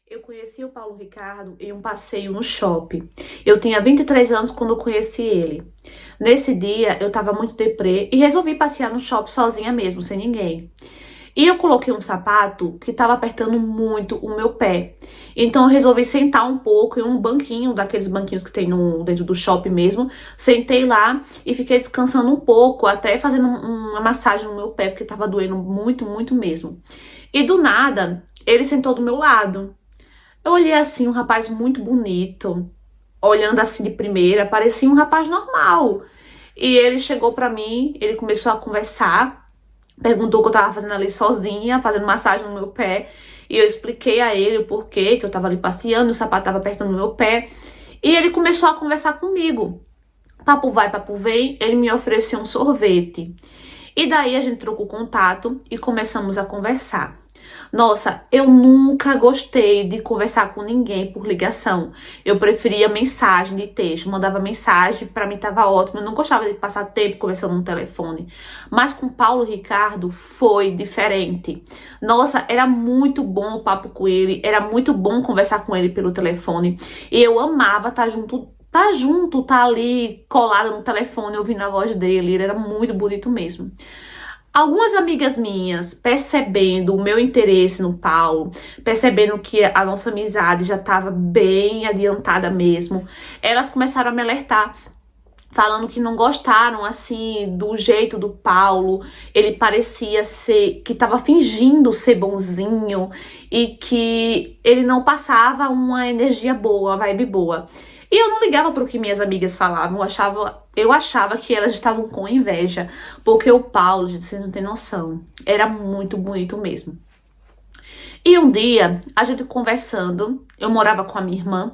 Eu conheci o Paulo Ricardo em um passeio no shopping. Eu tinha 23 anos quando eu conheci ele. Nesse dia, eu tava muito deprê e resolvi passear no shopping sozinha mesmo, sem ninguém. E eu coloquei um sapato que tava apertando muito o meu pé. Então eu resolvi sentar um pouco em um banquinho, daqueles banquinhos que tem dentro do shopping mesmo. Sentei lá e fiquei descansando um pouco, até fazendo uma massagem no meu pé, porque tava doendo muito, muito mesmo. E do nada, ele sentou do meu lado. Eu olhei assim, um rapaz muito bonito, olhando assim de primeira, parecia um rapaz normal. E ele chegou pra mim, ele começou a conversar, perguntou o que eu tava fazendo ali sozinha, fazendo massagem no meu pé. E eu expliquei a ele o porquê, que eu tava ali passeando, o sapato tava apertando no meu pé. E ele começou a conversar comigo. Papo vai, papo vem, ele me ofereceu um sorvete. E daí a gente trocou contato e começamos a conversar. Nossa, eu nunca gostei de conversar com ninguém por ligação. Eu preferia mensagem de texto, mandava mensagem, pra mim tava ótimo. Eu não gostava de passar tempo conversando no telefone. Mas com Paulo Ricardo foi diferente. Nossa, era muito bom o papo com ele, era muito bom conversar com ele pelo telefone. E eu amava estar junto. Tá ali colada no telefone, ouvindo a voz dele, ele era muito bonito mesmo. Algumas amigas minhas, percebendo o meu interesse no Paulo, percebendo que a nossa amizade já estava bem adiantada mesmo, elas começaram a me alertar, falando que não gostaram, assim, do jeito do Paulo. Ele parecia ser, que estava fingindo ser bonzinho e que ele não passava uma energia boa, uma vibe boa. E eu não ligava para o que minhas amigas falavam, eu achava que elas estavam com inveja, porque o Paulo, gente, vocês não têm noção, era muito bonito mesmo. E um dia, a gente conversando, eu morava com a minha irmã,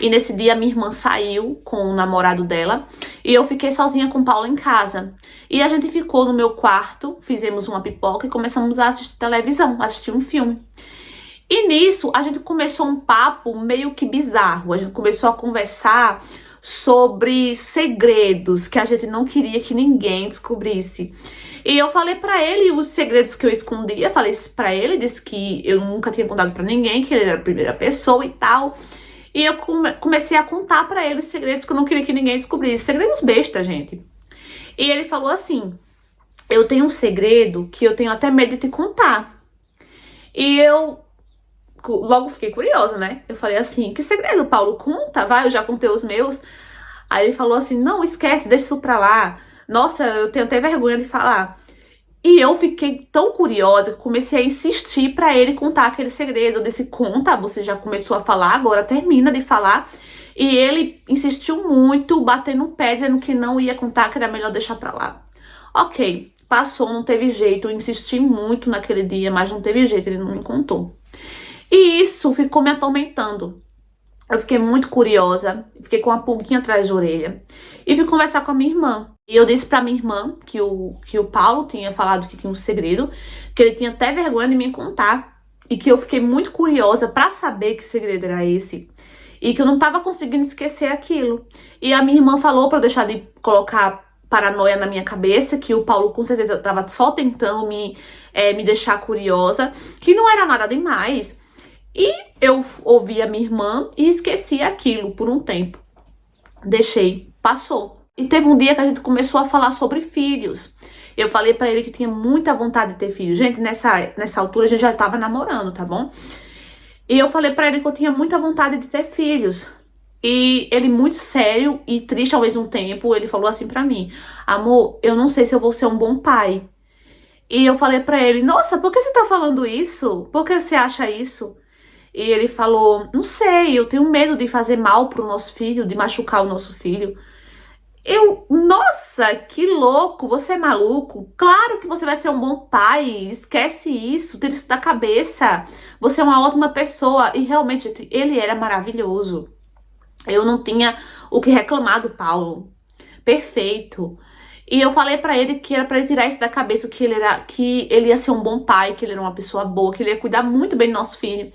e nesse dia a minha irmã saiu com o namorado dela, e eu fiquei sozinha com o Paulo em casa. E a gente ficou no meu quarto, fizemos uma pipoca e começamos a assistir televisão, assistir um filme. E nisso, a gente começou um papo meio que bizarro. A gente começou a conversar sobre segredos que a gente não queria que ninguém descobrisse. E eu falei pra ele os segredos que eu escondia, falei isso pra ele, disse que eu nunca tinha contado pra ninguém, que ele era a primeira pessoa e tal. E eu comecei a contar pra ele os segredos que eu não queria que ninguém descobrisse. Segredos besta, gente. E ele falou assim: eu tenho um segredo que eu tenho até medo de te contar. E eu logo fiquei curiosa, né? Eu falei assim: que segredo, Paulo? Conta, vai, eu já contei os meus. Aí ele falou assim: não, esquece, deixa isso pra lá. Nossa, eu tenho até vergonha de falar. E eu fiquei tão curiosa que comecei a insistir pra ele contar aquele segredo. Eu disse: conta, você já começou a falar, agora termina de falar. E ele insistiu muito, batendo o pé, dizendo que não ia contar, que era melhor deixar pra lá. Ok, passou, não teve jeito. Eu insisti muito naquele dia, mas não teve jeito, ele não me contou. E isso ficou me atormentando. Eu fiquei muito curiosa, fiquei com uma pulguinha atrás da orelha e fui conversar com a minha irmã. E eu disse pra minha irmã que o Paulo tinha falado que tinha um segredo, que ele tinha até vergonha de me contar e que eu fiquei muito curiosa pra saber que segredo era esse e que eu não tava conseguindo esquecer aquilo. E a minha irmã falou pra eu deixar de colocar paranoia na minha cabeça, que o Paulo com certeza tava só tentando me deixar curiosa, que não era nada demais. E eu ouvi a minha irmã e esqueci aquilo por um tempo. Deixei, passou. E teve um dia que a gente começou a falar sobre filhos. Eu falei pra ele que tinha muita vontade de ter filhos. Gente, nessa altura a gente já tava namorando, tá bom? E eu falei pra ele que eu tinha muita vontade de ter filhos. E ele, muito sério e triste ao mesmo tempo, ele falou assim pra mim: amor, eu não sei se eu vou ser um bom pai. E eu falei pra ele: nossa, por que você tá falando isso? Por que você acha isso? E ele falou: não sei, eu tenho medo de fazer mal pro nosso filho, de machucar o nosso filho. Nossa, que louco, você é maluco? Claro que você vai ser um bom pai, esquece isso, tira isso da cabeça. Você é uma ótima pessoa. E realmente, gente, ele era maravilhoso. Eu não tinha o que reclamar do Paulo. Perfeito. E eu falei pra ele que era pra ele tirar isso da cabeça, que ele ia ser um bom pai, que ele era uma pessoa boa, que ele ia cuidar muito bem do nosso filho.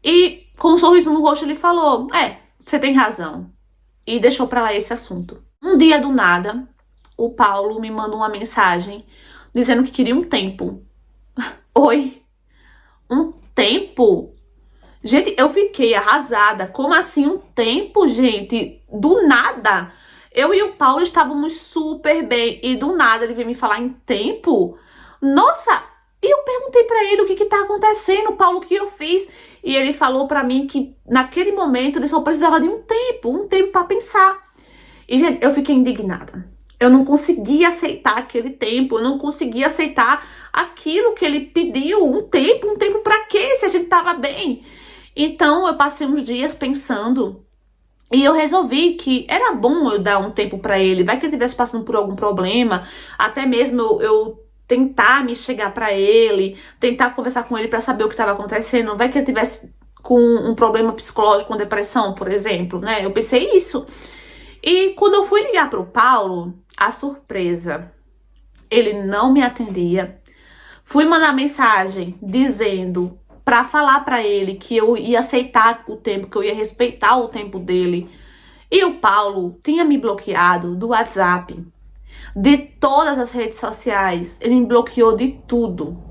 E com um sorriso no rosto ele falou: você tem razão. E deixou pra lá esse assunto. Um dia do nada, o Paulo me mandou uma mensagem dizendo que queria um tempo. Oi? Um tempo? Gente, eu fiquei arrasada. Como assim um tempo, gente? Do nada. Eu e o Paulo estávamos super bem e do nada ele veio me falar em tempo. Nossa, e eu perguntei pra ele o que tá acontecendo, Paulo, o que eu fiz? E ele falou pra mim que naquele momento ele só precisava de um tempo pra pensar. E, gente, eu fiquei indignada. Eu não conseguia aceitar aquele tempo, eu não conseguia aceitar aquilo que ele pediu, um tempo pra quê, se a gente tava bem? Então, eu passei uns dias pensando e eu resolvi que era bom eu dar um tempo pra ele, vai que ele estivesse passando por algum problema, até mesmo eu tentar me chegar pra ele, tentar conversar com ele pra saber o que estava acontecendo, vai que ele tivesse com um problema psicológico, com depressão, por exemplo, né? Eu pensei isso. E quando eu fui ligar pro Paulo, a surpresa, ele não me atendia. Fui mandar mensagem dizendo pra falar pra ele que eu ia aceitar o tempo, que eu ia respeitar o tempo dele. E o Paulo tinha me bloqueado do WhatsApp, de todas as redes sociais. Ele me bloqueou de tudo.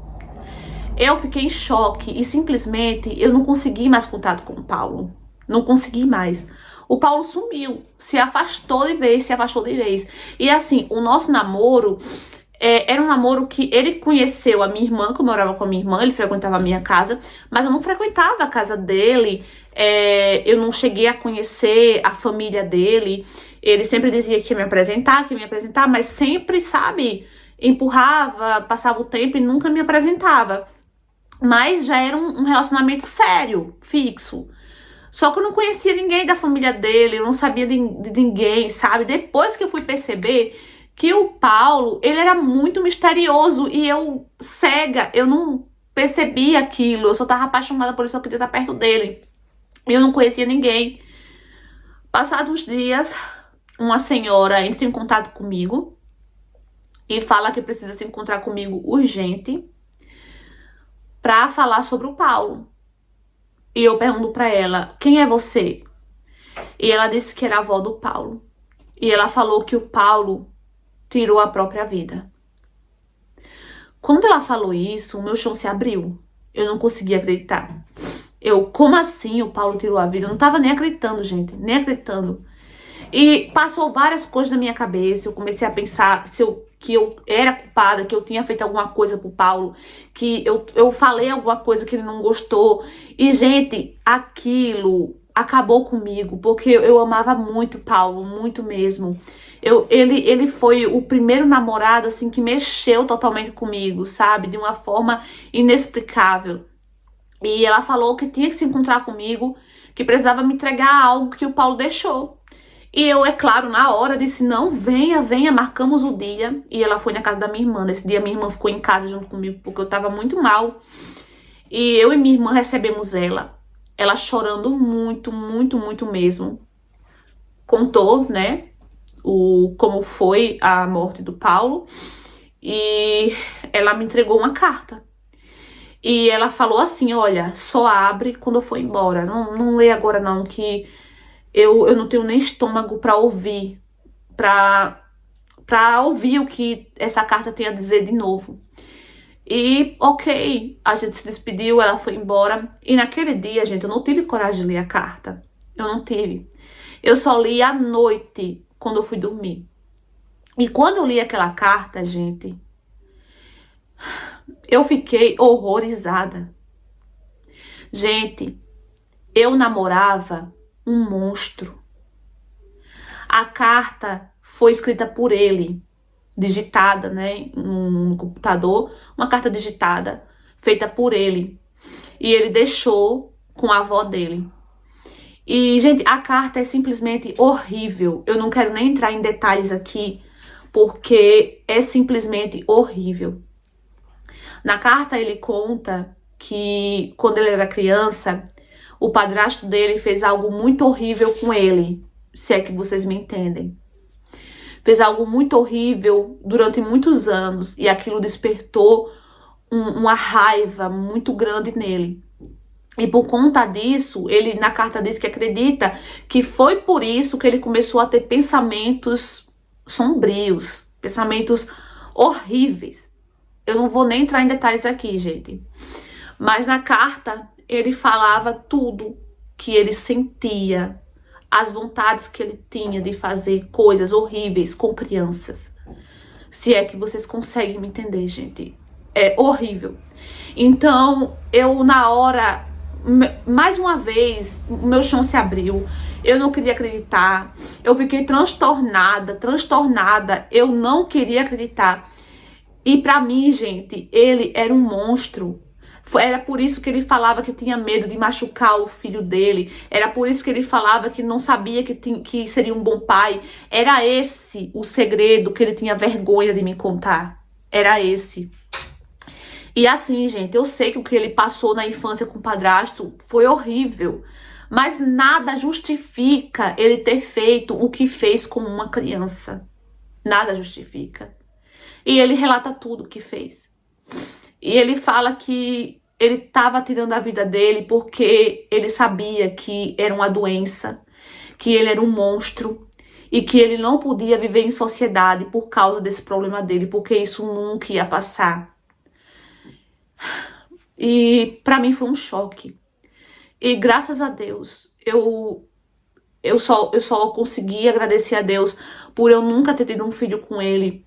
Eu fiquei em choque e simplesmente eu não consegui mais contato com o Paulo. Não consegui mais. O Paulo sumiu, se afastou de vez, se afastou de vez. E assim, o nosso namoro era um namoro que ele conheceu a minha irmã, que eu morava com a minha irmã, ele frequentava a minha casa, mas eu não frequentava a casa dele, eu não cheguei a conhecer a família dele. Ele sempre dizia que ia me apresentar, mas sempre, sabe, empurrava, passava o tempo e nunca me apresentava. Mas já era um relacionamento sério, fixo. Só que eu não conhecia ninguém da família dele, eu não sabia de ninguém, sabe? Depois que eu fui perceber que o Paulo, ele era muito misterioso e eu, cega, eu não percebi aquilo. Eu só tava apaixonada por isso, eu queria estar perto dele. Eu não conhecia ninguém. Passados uns dias, uma senhora entra em contato comigo e fala que precisa se encontrar comigo urgente pra falar sobre o Paulo. E eu pergunto pra ela, quem é você? E ela disse que era a avó do Paulo. E ela falou que o Paulo tirou a própria vida. Quando ela falou isso, o meu chão se abriu. Eu não conseguia acreditar. Como assim o Paulo tirou a vida? Eu não tava nem acreditando, gente, nem acreditando. E passou várias coisas na minha cabeça. Eu comecei a pensar que eu era culpada, que eu tinha feito alguma coisa pro Paulo, que eu falei alguma coisa que ele não gostou. E, gente, aquilo acabou comigo, porque eu amava muito o Paulo, muito mesmo. Ele foi o primeiro namorado, assim, que mexeu totalmente comigo, sabe? De uma forma inexplicável. E ela falou que tinha que se encontrar comigo, que precisava me entregar algo que o Paulo deixou. E eu, é claro, na hora disse, não, venha, venha, marcamos o dia. E ela foi na casa da minha irmã. Nesse dia minha irmã ficou em casa junto comigo, porque eu tava muito mal. E eu e minha irmã recebemos ela chorando muito, muito, muito mesmo. Contou, né, como foi a morte do Paulo. E ela me entregou uma carta. E ela falou assim, olha, só abre quando eu for embora. Não lê agora não, que eu não tenho nem estômago pra ouvir. Pra ouvir o que essa carta tem a dizer de novo. E, ok, a gente se despediu, ela foi embora. E naquele dia, gente, eu não tive coragem de ler a carta. Eu não tive. Eu só li à noite, quando eu fui dormir. E quando eu li aquela carta, gente, eu fiquei horrorizada. Gente, eu namorava um monstro. A carta foi escrita por ele, digitada, né, no computador, uma carta digitada, feita por ele. E ele deixou com a avó dele. E, gente, a carta é simplesmente horrível. Eu não quero nem entrar em detalhes aqui, porque é simplesmente horrível. Na carta ele conta que quando ele era criança, o padrasto dele fez algo muito horrível com ele, se é que vocês me entendem. Fez algo muito horrível durante muitos anos e aquilo despertou uma raiva muito grande nele. E por conta disso, ele na carta diz que acredita que foi por isso que ele começou a ter pensamentos sombrios, pensamentos horríveis. Eu não vou nem entrar em detalhes aqui, gente. Mas na carta, ele falava tudo que ele sentia, as vontades que ele tinha de fazer coisas horríveis com crianças. Se é que vocês conseguem me entender, gente. É horrível. Então, eu na hora, mais uma vez, o meu chão se abriu. Eu não queria acreditar. Eu fiquei transtornada. Eu não queria acreditar. E pra mim, gente, ele era um monstro. Era por isso que ele falava que tinha medo de machucar o filho dele. Era por isso que ele falava que não sabia que seria um bom pai. Era esse o segredo que ele tinha vergonha de me contar. Era esse. E assim, gente, eu sei que o que ele passou na infância com o padrasto foi horrível. Mas nada justifica ele ter feito o que fez com uma criança. Nada justifica. E ele relata tudo o que fez. E ele fala que ele estava tirando a vida dele porque ele sabia que era uma doença, que ele era um monstro e que ele não podia viver em sociedade por causa desse problema dele, porque isso nunca ia passar. E pra mim foi um choque. E graças a Deus, eu só consegui agradecer a Deus por eu nunca ter tido um filho com ele.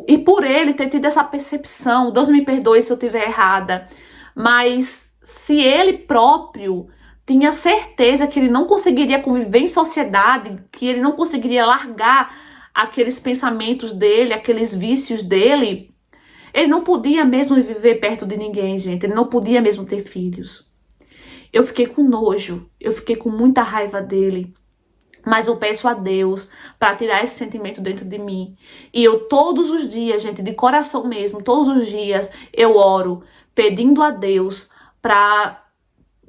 E por ele ter tido essa percepção. Deus me perdoe se eu estiver errada. Mas se ele próprio tinha certeza que ele não conseguiria conviver em sociedade, que ele não conseguiria largar aqueles pensamentos dele, aqueles vícios dele, ele não podia mesmo viver perto de ninguém, gente. Ele não podia mesmo ter filhos. Eu fiquei com nojo, eu fiquei com muita raiva dele. Mas eu peço a Deus para tirar esse sentimento dentro de mim. E eu todos os dias, gente, de coração mesmo, todos os dias, eu oro pedindo a Deus para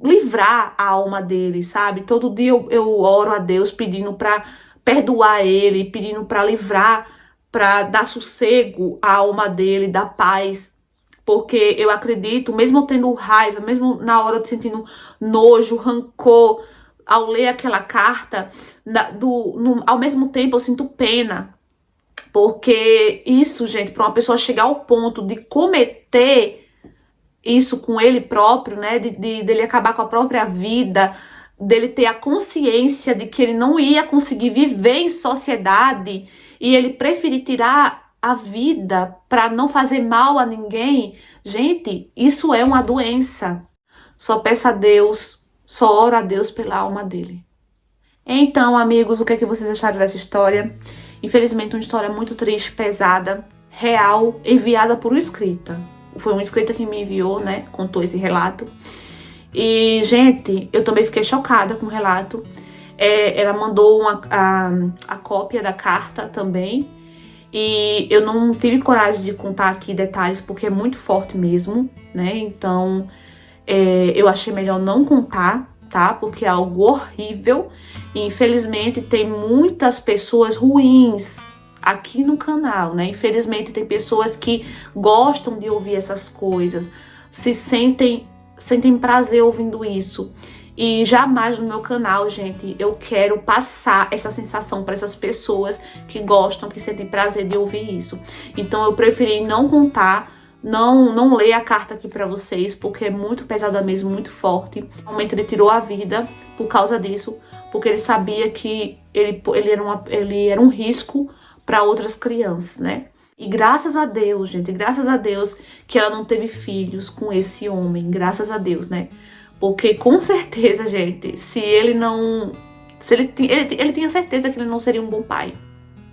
livrar a alma dele, sabe? Todo dia eu oro a Deus pedindo para perdoar ele, pedindo para livrar, para dar sossego à alma dele, dar paz. Porque eu acredito, mesmo tendo raiva, mesmo na hora de sentindo nojo, rancor, ao ler aquela carta, ao mesmo tempo eu sinto pena. Porque isso, gente, para uma pessoa chegar ao ponto de cometer isso com ele próprio, né, dele acabar com a própria vida, dele ter a consciência de que ele não ia conseguir viver em sociedade e ele preferir tirar a vida para não fazer mal a ninguém, gente, isso é uma doença. Só peço a Deus, só oro a Deus pela alma dele. Então, amigos, o que é que vocês acharam dessa história? Infelizmente, uma história muito triste, pesada, real, enviada por um inscrita. Foi um inscrita que me enviou, né, contou esse relato. E, gente, eu também fiquei chocada com o relato. Ela mandou a cópia da carta também. E eu não tive coragem de contar aqui detalhes, porque é muito forte mesmo, né? Então, eu achei melhor não contar, tá? Porque é algo horrível. E, infelizmente, tem muitas pessoas ruins aqui no canal, né? Infelizmente, tem pessoas que gostam de ouvir essas coisas, sentem prazer ouvindo isso. E jamais no meu canal, gente, eu quero passar essa sensação para essas pessoas que gostam, que sentem prazer de ouvir isso. Então eu preferi não contar, não ler a carta aqui para vocês, porque é muito pesada mesmo, muito forte. Realmente ele tirou a vida por causa disso, porque ele sabia que ele era um risco para outras crianças, né? E graças a Deus, gente, graças a Deus que ela não teve filhos com esse homem, graças a Deus, né? Porque com certeza, gente, se ele não... ele tinha certeza que ele não seria um bom pai,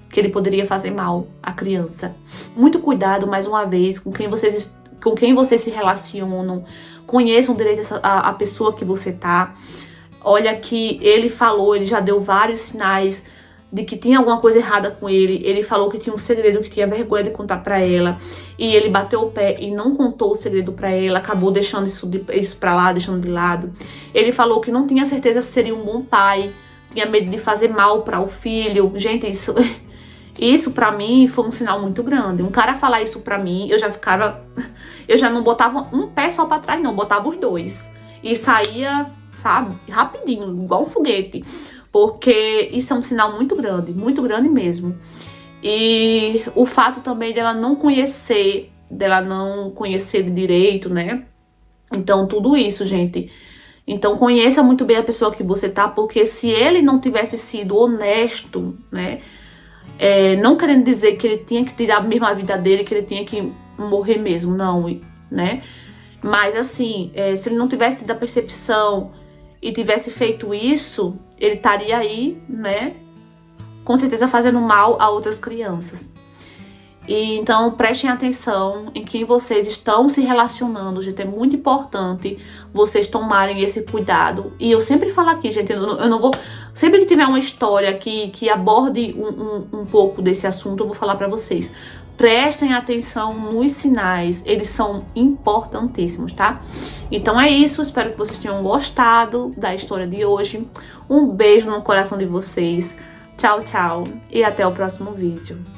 que ele poderia fazer mal à criança. Muito cuidado, mais uma vez, com quem vocês se relacionam. Conheçam direito a pessoa que você tá. Olha que ele já deu vários sinais de que tinha alguma coisa errada com ele. Ele falou que tinha um segredo que tinha vergonha de contar pra ela. E ele bateu o pé e não contou o segredo pra ela. Acabou deixando isso pra lá, deixando de lado. Ele falou que não tinha certeza se seria um bom pai. Tinha medo de fazer mal para o filho. Gente, isso pra mim foi um sinal muito grande. Um cara falar isso pra mim, eu já não botava um pé só pra trás, não. Botava os dois. E saía, sabe, rapidinho, igual um foguete. Porque isso é um sinal muito grande mesmo. E o fato também dela não conhecer de direito, né? Então, tudo isso, gente. Então, conheça muito bem a pessoa que você tá, porque se ele não tivesse sido honesto, né? Não querendo dizer que ele tinha que tirar mesmo a vida dele, que ele tinha que morrer mesmo, não, né? Mas assim, se ele não tivesse tido a percepção e tivesse feito isso, ele estaria aí, né? Com certeza fazendo mal a outras crianças. E então prestem atenção em quem vocês estão se relacionando, gente. É muito importante vocês tomarem esse cuidado. E eu sempre falo aqui, gente, eu não vou. Sempre que tiver uma história que aborde um pouco desse assunto, eu vou falar pra vocês. Prestem atenção nos sinais, eles são importantíssimos, tá? Então é isso, espero que vocês tenham gostado da história de hoje. Um beijo no coração de vocês. Tchau, tchau e até o próximo vídeo.